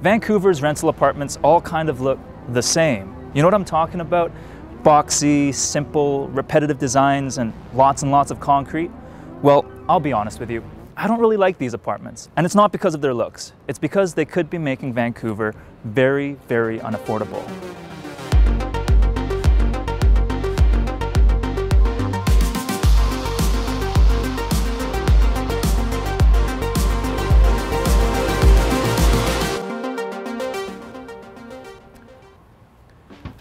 Vancouver's rental apartments all kind of look the same. You know what I'm talking about? Boxy, simple, repetitive designs and lots of concrete. Well, I'll be honest with you, I don't really like these apartments. And it's not because of their looks. It's because they could be making Vancouver very unaffordable.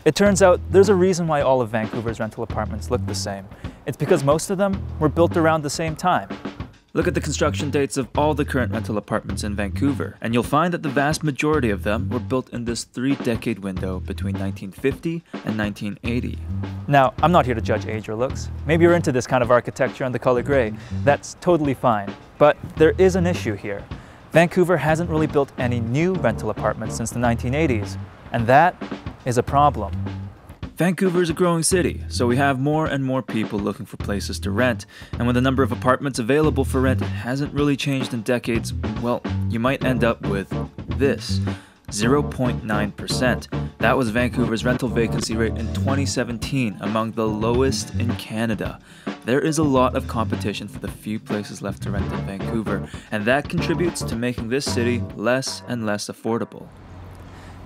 It turns out there's a reason why all of Vancouver's rental apartments look the same. It's because most of them were built around the same time. Look at the construction dates of all the current rental apartments in Vancouver, and you'll find that the vast majority of them were built in this 3-decade window between 1950 and 1980. Now, I'm not here to judge age or looks. Maybe you're into this kind of architecture and the color gray. That's totally fine. But there is an issue here. Vancouver hasn't really built any new rental apartments since the 1980s, and that is a problem. Vancouver is a growing city, so we have more and more people looking for places to rent. And when the number of apartments available for rent hasn't really changed in decades, well, you might end up with this, 0.9%. That was Vancouver's rental vacancy rate in 2017, among the lowest in Canada. There is a lot of competition for the few places left to rent in Vancouver, and that contributes to making this city less and less affordable.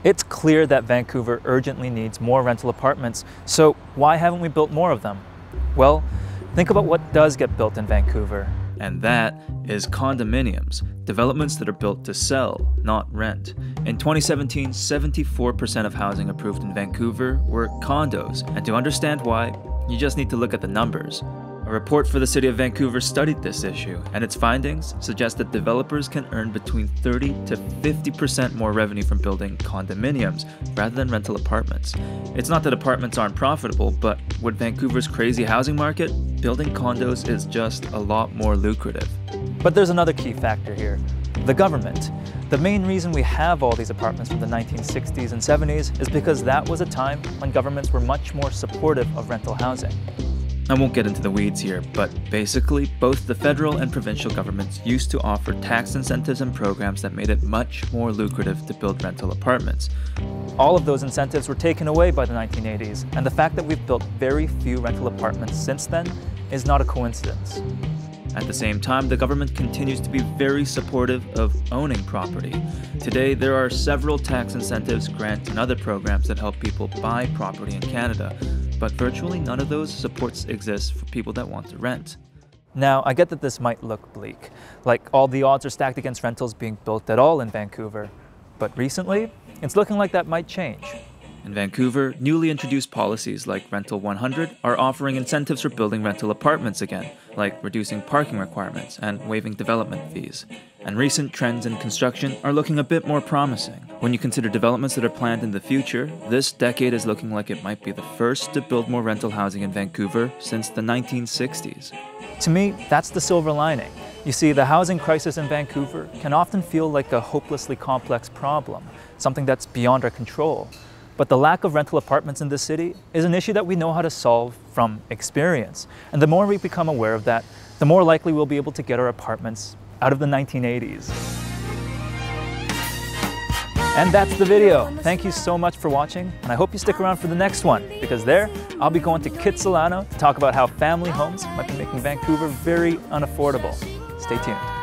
It's clear that Vancouver urgently needs more rental apartments, so why haven't we built more of them? Well, think about what does get built in Vancouver. And that is condominiums, developments that are built to sell, not rent. In 2017, 74% of housing approved in Vancouver were condos, and to understand why, you just need to look at the numbers. A report for the City of Vancouver studied this issue, and its findings suggest that developers can earn between 30 to 50% more revenue from building condominiums rather than rental apartments. It's not that apartments aren't profitable, but with Vancouver's crazy housing market, building condos is just a lot more lucrative. But there's another key factor here: the government. The main reason we have all these apartments from the 1960s and 70s is because that was a time when governments were much more supportive of rental housing. I won't get into the weeds here, but basically, both the federal and provincial governments used to offer tax incentives and programs that made it much more lucrative to build rental apartments. All of those incentives were taken away by the 1980s, and the fact that we've built very few rental apartments since then is not a coincidence. At the same time, the government continues to be very supportive of owning property. Today, there are several tax incentives, grants, and other programs that help people buy property in Canada, but virtually none of those supports exist for people that want to rent. Now, I get that this might look bleak, like all the odds are stacked against rentals being built at all in Vancouver, but recently, it's looking like that might change. In Vancouver, newly introduced policies like Rental 100 are offering incentives for building rental apartments again, like reducing parking requirements and waiving development fees. And recent trends in construction are looking a bit more promising. When you consider developments that are planned in the future, this decade is looking like it might be the first to build more rental housing in Vancouver since the 1960s. To me, that's the silver lining. You see, the housing crisis in Vancouver can often feel like a hopelessly complex problem, something that's beyond our control. But the lack of rental apartments in this city is an issue that we know how to solve from experience. And the more we become aware of that, the more likely we'll be able to get our apartments out of the 1980s. And that's the video. Thank you so much for watching, and I hope you stick around for the next one, because there, I'll be going to Kitsilano to talk about how family homes might be making Vancouver very unaffordable. Stay tuned.